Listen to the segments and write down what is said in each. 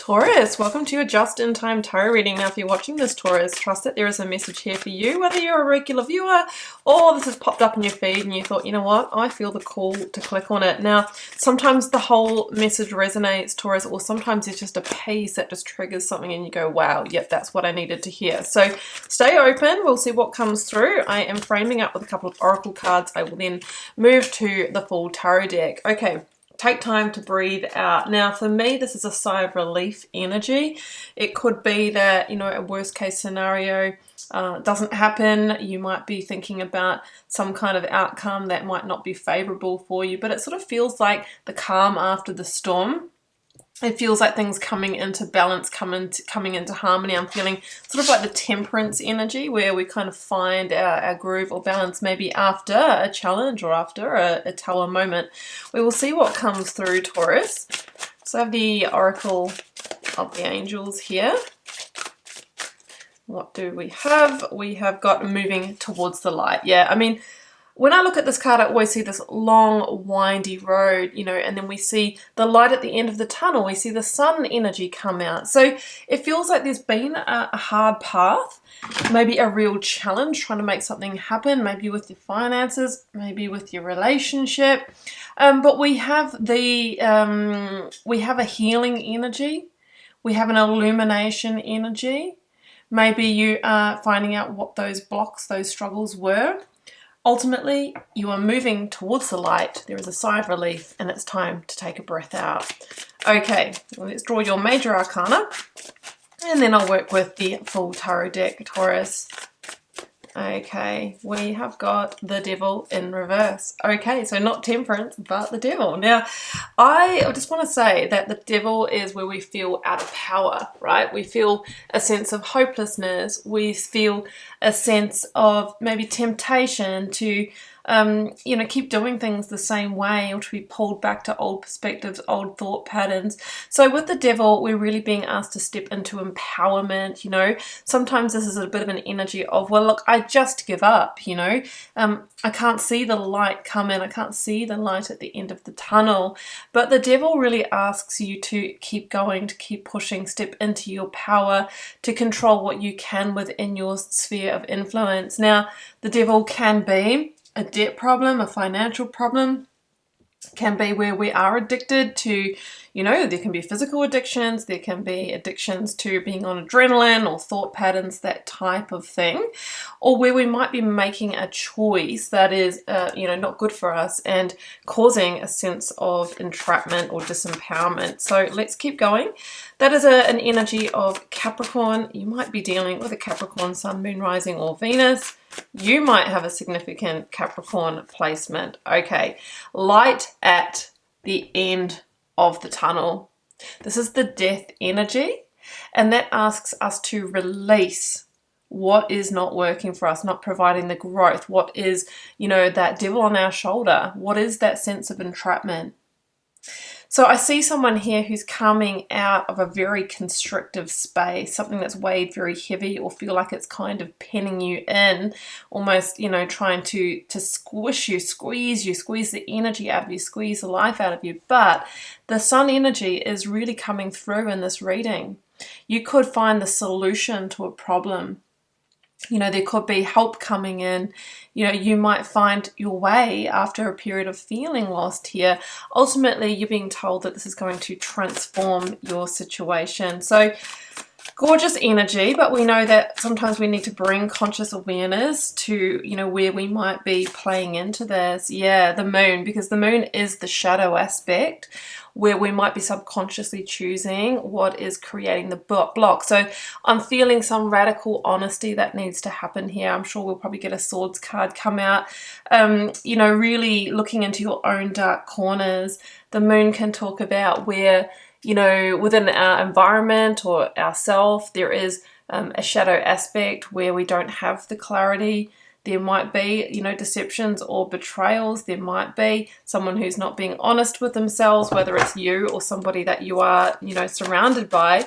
Taurus, welcome to your just-in-time tarot reading. Now, if you're watching this, Taurus, trust that there is a message here for you, whether you're a regular viewer or this has popped up in your feed and you thought, you know what, I feel the call to click on it. Now, sometimes the whole message resonates, Taurus, or sometimes it's just a piece that just triggers something and you go, wow, yep, that's what I needed to hear. So stay open. We'll see what comes through. I am framing up with a couple of oracle cards. I will then move to the full tarot deck. Okay. Take time to breathe out. Now, for me, this is a sigh of relief energy. It could be that, you know, a worst case scenario doesn't happen. You might be thinking about some kind of outcome that might not be favorable for you, but it sort of feels like the calm after the storm. It feels like things coming into balance, coming into harmony. I'm feeling sort of like the temperance energy where we kind of find our groove or balance maybe after a challenge or after a tower moment. We will see what comes through, Taurus. So I have the Oracle of the Angels here. What do we have? We have got moving towards the light. Yeah, I mean, when I look at this card, I always see this long, windy road, you know, and then we see the light at the end of the tunnel. We see the sun energy come out. So it feels like there's been a hard path, maybe a real challenge trying to make something happen, maybe with your finances, maybe with your relationship. But we have we have a healing energy. We have an illumination energy. Maybe you are finding out what those blocks, those struggles were. Ultimately, you are moving towards the light. There is a sigh of relief and it's time to take a breath out. Okay, well, let's draw your major arcana and then I'll work with the full tarot deck, Taurus. Okay, we have got the Devil in reverse. Okay, so not Temperance, but the Devil. Now, I just want to say that the Devil is where we feel out of power, right? We feel a sense of hopelessness. We feel a sense of maybe temptation to you know, keep doing things the same way or to be pulled back to old perspectives, old thought patterns. So with the Devil, we're really being asked to step into empowerment, you know. Sometimes this is a bit of an energy of, well, look, I just give up, you know. I can't see the light come in. I can't see the light at the end of the tunnel. But the Devil really asks you to keep going, to keep pushing, step into your power, to control what you can within your sphere of influence. Now, the Devil can be a debt problem, a financial problem, can be where we are addicted to, you know, there can be physical addictions, there can be addictions to being on adrenaline or thought patterns, that type of thing, or where we might be making a choice that is, you know, not good for us and causing a sense of entrapment or disempowerment. So let's keep going. That is an energy of Capricorn. You might be dealing with a Capricorn Sun, Moon, Rising, or Venus. You might have a significant Capricorn placement. Okay, light at the end of the tunnel. This is the death energy, and that asks us to release what is not working for us, not providing the growth. What is, you know, that devil on our shoulder? What is that sense of entrapment? So I see someone here who's coming out of a very constrictive space, something that's weighed very heavy or feel like it's kind of pinning you in, almost, you know, trying to squish you, squeeze the energy out of you, squeeze the life out of you. But the sun energy is really coming through in this reading. You could find the solution to a problem. You know, there could be help coming in. You know, you might find your way after a period of feeling lost here. Ultimately, you're being told that this is going to transform your situation. So, gorgeous energy, but we know that sometimes we need to bring conscious awareness to, you know, where we might be playing into this. Yeah, the moon, because the moon is the shadow aspect where we might be subconsciously choosing what is creating the block. So I'm feeling some radical honesty that needs to happen here. I'm sure we'll probably get a swords card come out. You know, really looking into your own dark corners. The moon can talk about where, you know, within our environment or ourself, there is a shadow aspect where we don't have the clarity. There might be, you know, deceptions or betrayals. There might be someone who's not being honest with themselves, whether it's you or somebody that you are, you know, surrounded by.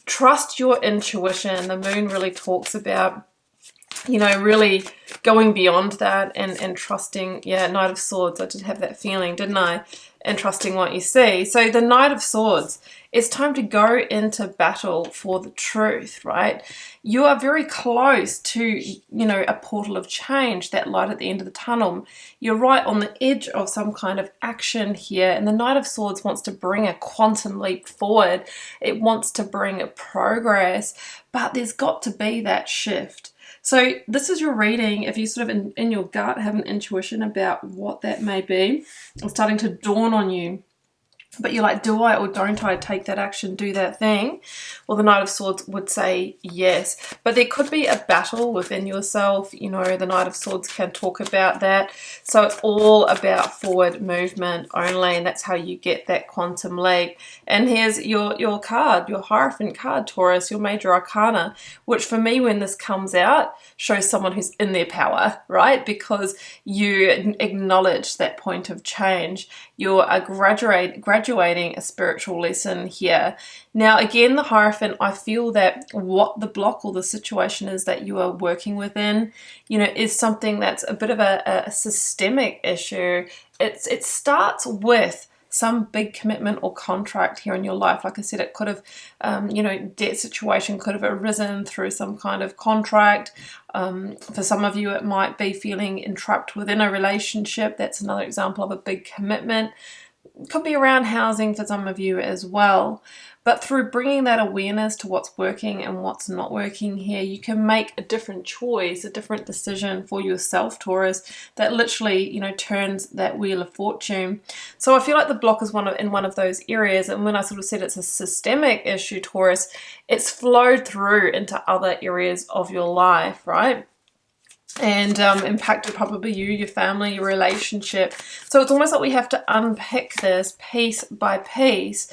Trust your intuition. The moon really talks about, you know, really going beyond that and trusting. Yeah, Knight of Swords. I did have that feeling, didn't I? and trusting what you see. So the Knight of Swords, it's time to go into battle for the truth, right? You are very close to, a portal of change, that light at the end of the tunnel. You're right on the edge of some kind of action here, and the Knight of Swords wants to bring a quantum leap forward. It wants to bring a progress, but there's got to be that shift. So this is your reading. If you sort of in your gut have an intuition about what that may be, it's starting to dawn on you. But you're like, do I or don't I take that action, do that thing? Well, the Knight of Swords would say yes. But there could be a battle within yourself. The Knight of Swords can talk about that. So it's all about forward movement only, and that's how you get that quantum leap. And here's your card, your Hierophant card, Taurus, your Major Arcana, which for me, when this comes out, shows someone who's in their power, right? Because you acknowledge that point of change. You're graduating a spiritual lesson here. Now, again, the Hierophant, I feel that what the block or the situation is that you are working within, is something that's a bit of a systemic issue. It starts with some big commitment or contract here in your life. Like I said, it could have, debt situation could have arisen through some kind of contract. For some of you, it might be feeling entrapped within a relationship. That's another example of a big commitment. It could be around housing for some of you as well. But through bringing that awareness to what's working and what's not working here, you can make a different choice, a different decision for yourself, Taurus, that literally, turns that wheel of fortune. So I feel like the block is in one of those areas. And when I sort of said it's a systemic issue, Taurus, it's flowed through into other areas of your life, right? And impacted probably you, your family, your relationship. So it's almost like we have to unpick this piece by piece.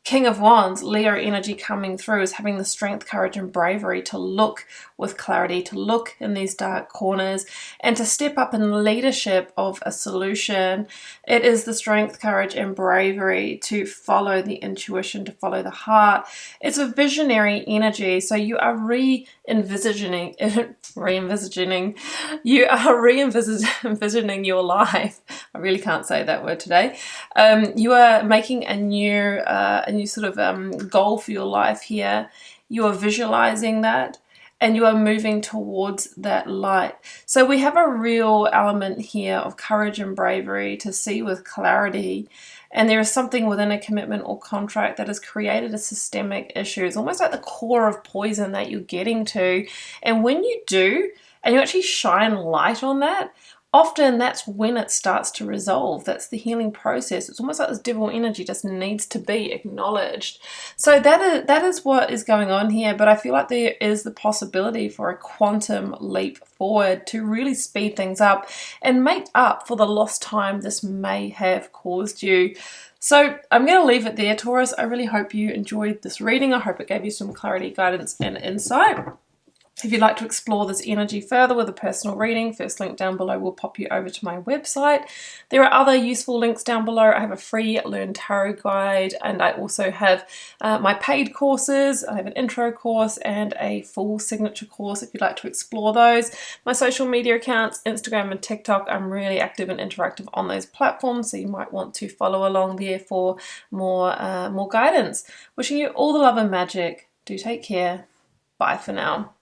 King of Wands, Leo energy coming through, is having the strength, courage, and bravery to look with clarity, to look in these dark corners, and to step up in leadership of a solution. It is the strength, courage, and bravery to follow the intuition, to follow the heart. It's a visionary energy, so you are re-envisioning your life. I really can't say that word today. You are making a new sort of goal for your life here. You are visualizing that, and you are moving towards that light. So we have a real element here of courage and bravery to see with clarity. And there is something within a commitment or contract that has created a systemic issue. It's almost like the core of poison that you're getting to. And when you do, and you actually shine light on that, often that's when it starts to resolve. That's the healing process. It's almost like this devil energy just needs to be acknowledged. So that is what is going on here. But I feel like there is the possibility for a quantum leap forward to really speed things up and make up for the lost time this may have caused you. So I'm going to leave it there, Taurus. I really hope you enjoyed this reading. I hope it gave you some clarity, guidance, and insight. If you'd like to explore this energy further with a personal reading, first link down below will pop you over to my website. There are other useful links down below. I have a free Learn Tarot guide, and I also have my paid courses. I have an intro course and a full signature course if you'd like to explore those. My social media accounts, Instagram and TikTok, I'm really active and interactive on those platforms, so you might want to follow along there for more guidance. Wishing you all the love and magic. Do take care. Bye for now.